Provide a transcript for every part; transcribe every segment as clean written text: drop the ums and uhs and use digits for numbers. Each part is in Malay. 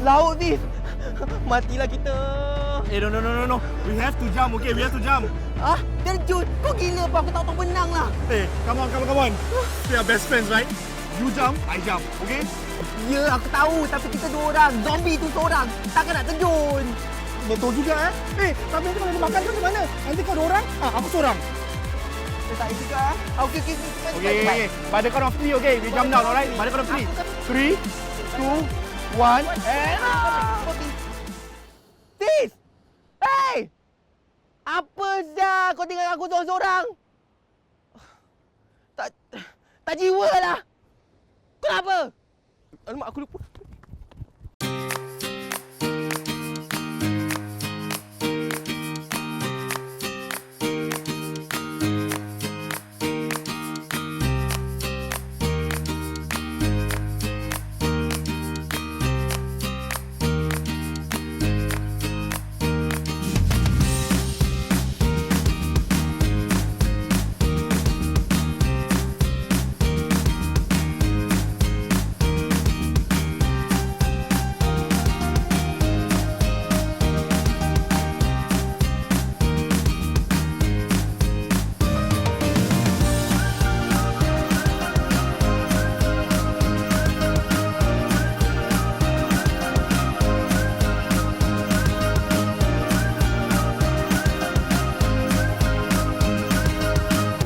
Laut ni. Matilah kita. No. We have to jump, okay? We have to jump. Ah, terjun. Kau gila apa? Aku tak tahu berenang lah. Come on. We are best friends, right? You jump, I jump, okay? Ya, aku tahu. Tapi kita dua orang. Zombie tu seorang. Takkan nak terjun. Betul juga, tapi nanti kalau dia makan tu macam mana? Nanti kau dua orang, aku seorang. Tak ada juga. Okay. By the count of 3, okay? We jump down, alright? By the count of 3. 3, 2, 1, and... Tis! Hey! Apa dah kau tinggal aku seorang-seorang? Tak jiwa lah. Kenapa? Alamak, aku lupa.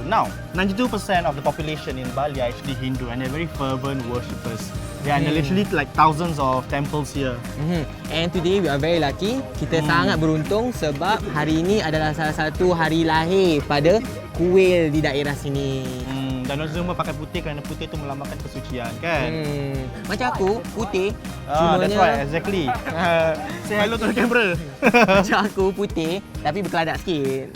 Now, 92% of the population in Bali are actually Hindu and they're very fervent worshippers. There are literally like thousands of temples here. And today we are very lucky. Kita sangat beruntung sebab hari ini adalah salah satu hari lahir pada kuil di daerah sini. Dan orang semua pakai putih kerana putih itu melambangkan kesucian, kan? Macam aku, putih. That's right, exactly. Say hello to the camera. Macam aku, putih tapi berkeladak sikit.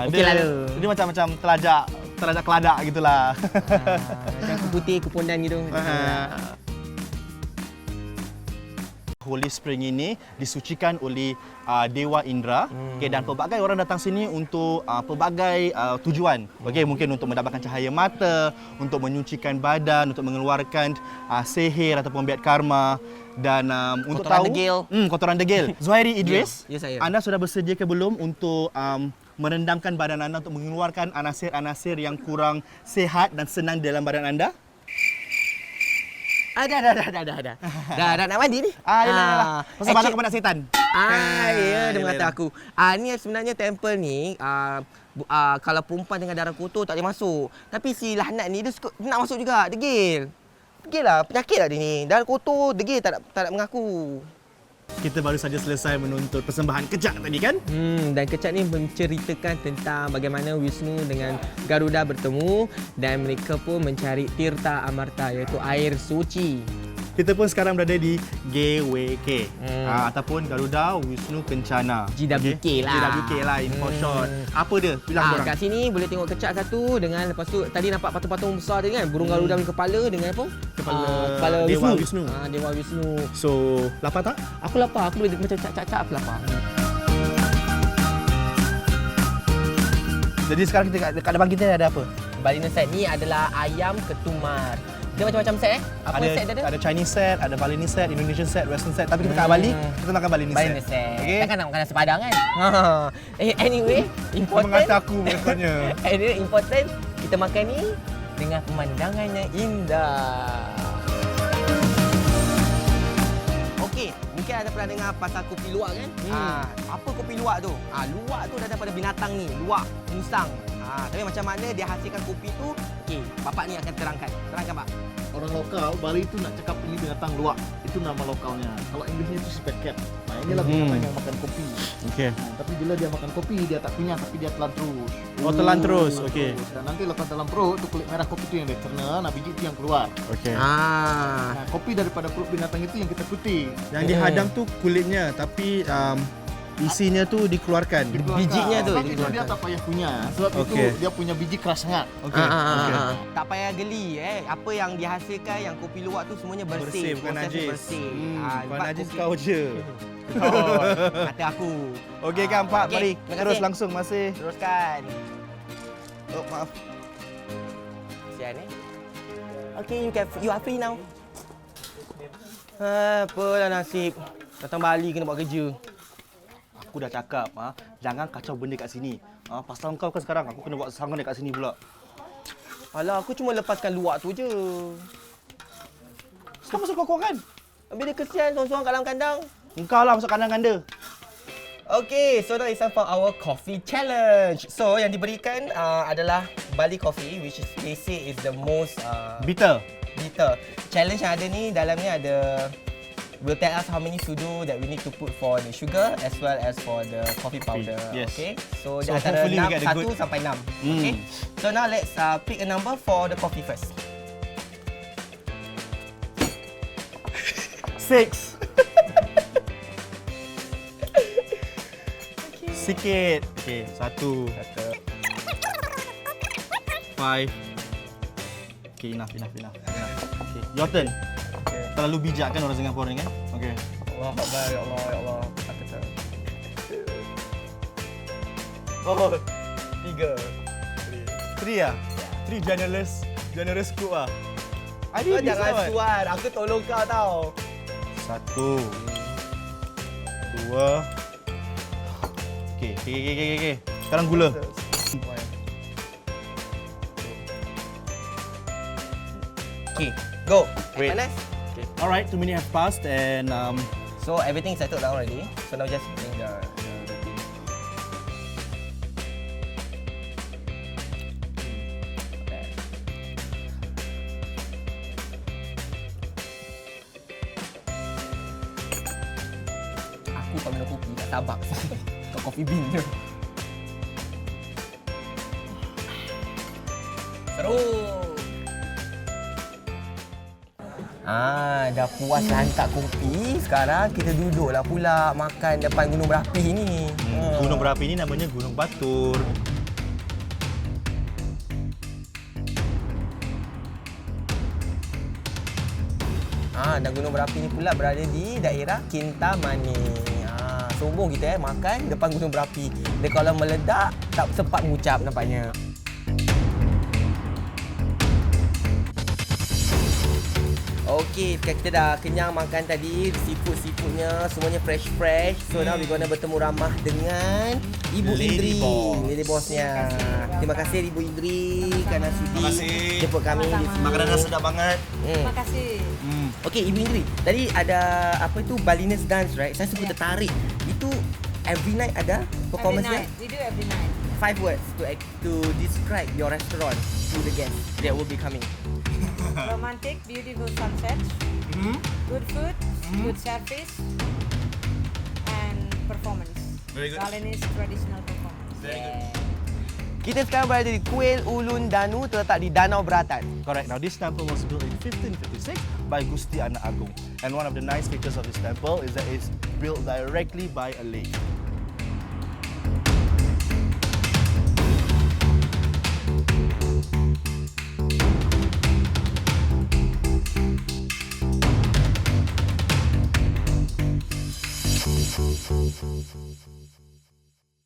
Okey lah tu. Dia macam telajak keladak gitulah. Macam aku putih, kepondan gitu. Holy Spring ini disucikan oleh Dewa Indra, dan pelbagai orang datang sini untuk pelbagai tujuan. Mungkin untuk mendapatkan cahaya mata, untuk menyucikan badan, untuk mengeluarkan sihir ataupun biat karma, dan untuk kotoran tahu degil. Kotoran degil. Zuhairi Idris, Ya, saya. Anda sudah bersedia ke belum untuk merendamkan badan anda untuk mengeluarkan anasir-anasir yang kurang sihat dan senang dalam badan anda? Dah nak mandi ni. Yalah. Pasal banyak kepada setan. Ya, dia mengata aku. Ni sebenarnya temple ni kalau perempuan dengan darah kotor tak boleh masuk. Tapi si Lahnat ni dia nak masuk juga, degil. Degil lah, penyakit lah dia ni. Darah kotor, degil tak nak mengaku. Kita baru saja selesai menuntut persembahan kecak tadi, kan? Dan kecak ni menceritakan tentang bagaimana Wisnu dengan Garuda bertemu dan mereka pun mencari Tirta Amarta, iaitu air suci. Kita pun sekarang berada di GWK ataupun Garuda Wisnu Kencana. GWK lah. GWK lah, in for short. Apa dia? Bilang korang. Kat sini boleh tengok kecak satu dengan lepas tu tadi nampak patung-patung besar tadi kan, burung Garuda dengan kepala dengan apa? Kepala Dewa Wisnu. Dewa Wisnu. So, lapar tak? Aku lapar, aku boleh macam cak-cak aku lapar. Jadi sekarang kita kat depan kita ada apa? Balinese set ni adalah ayam ketumbar. Dia macam-macam set Apa set dia ada? Ada Chinese set, ada Balinese set, Indonesian set, Western set. Tapi kita kat Bali, kita makan Balinese set. Okay. Takkan nak makan nasi padang kan? Anyway, important. Mengata aku bukannya. Anyway, important. Kita makan ni dengan pemandangannya indah. Okey, mungkin ada pernah dengar pasal kopi luwak kan? Apa kopi luwak tu? Luwak tu datang daripada binatang ni, luwak, musang. Tapi macam mana dia hasilkan kopi tu? Okey, bapak ni akan terangkan. Terangkan, Pak. Orang lokal Bali itu nak cakap ini binatang luwak. Itu nama lokalnya. Kalau Inggrisnya itu si cat. Nah, inilah binatang yang makan kopi. Okey. Tapi bila dia makan kopi, dia tak kenyang tapi dia telan terus. Telan terus. Okey. Dan nanti lepas dalam perut, tu kulit merah kopi itu yang dia cerna, nah biji itu yang keluar. Okey. Nah, kopi daripada perut binatang itu yang kita putih. Yang dihadam tu kulitnya, tapi isinya tu dikeluarkan. Bijinya tu. Sebab itu dia tak payah punya. Sebab itu dia punya biji keras sangat. Okey. Tak payah geli Apa yang dihasilkan yang kopi luwak tu semuanya bersih. Bukan Prosesnya najis. Bersih. Bukan najis kau je. Kata aku. Okey kan Pak, Okey, mari terima terus kasih. langsung masih. Teruskan. Oh, maaf. Sian Okay, you are free now. Apalah nasib. Datang Bali kena buat kerja. Aku dah cakap, jangan kacau benda kat sini. Pasal kau kan sekarang, aku kena buat sangon dekat sini pula. Alah, aku cuma lepaskan luak tu je. Sekarang masuk kau kan? Habis dia kesian seorang-seorang kat dalam kandang. Engkau lah masuk kandang ganda. Okay, so now it's time for our coffee challenge. So, yang diberikan adalah Bali coffee, which is they say is the most Bitter. bitter. Challenge yang ada ni, dalamnya ada will tell us how many sudu that we need to put for the sugar as well as for the coffee powder. Yes. Okay, so, So dia antara hopefully we get a 1 good- sampai 6. Okay, so now let's pick a number for the coffee first. 6. Sikit. Okay, 1. 5. Okay, enough. Okay, your turn. Okay. Terlalu bijak kan orang Singapura ni kan? Okay. Allah Akbar, ya Allah, ya Allah. Oh, 3. 3 ah? 3 generous scoop ah. Kau jangan suar, aku tolong kau tau. 1. 2. Okay. Sekarang gula. Okay, go. Wait. Panas? Alright, 2 minutes have passed and So everything is settled down already. So now just bring the aku kalau minum kopi tak Starbucks. Kau coffee bean je. Seru. Dah puas hantar kopi. Sekarang kita duduklah pula makan depan gunung berapi ni. gunung berapi ini namanya Gunung Batur. Dan gunung berapi ni pula berada di daerah Kintamani. Sombong kita makan depan gunung berapi. Dia kalau meledak tak sempat mengucap nampaknya. Okey, kita dah kenyang makan tadi. Seafood-seafoodnya semuanya fresh-fresh. So now we gonna bertemu ramah dengan Ibu Lady Indri. Boss. Lady Bossnya. Terima kasih Ibu Indri kerana sudi Terima kasih. jemput kami di sini. Makanannya sedap banget. Terima kasih. Okey, Ibu Indri. Tadi ada apa itu Balinese dance, right? Saya suka tertarik. Itu every night ada Every performance night. dia? We do every night. 5 words to describe your restaurant to the guests that will be coming. Romantic, beautiful sunset, good food, good service, and performance. Very good. Balinese traditional performance. Very good. Kita sekarang berada di Kuil Ulun Danu terletak di Danau Beratan. Correct. Now this temple was built in 1556 by Gusti Anak Agung. And one of the nice features of this temple is that it's built directly by a lake.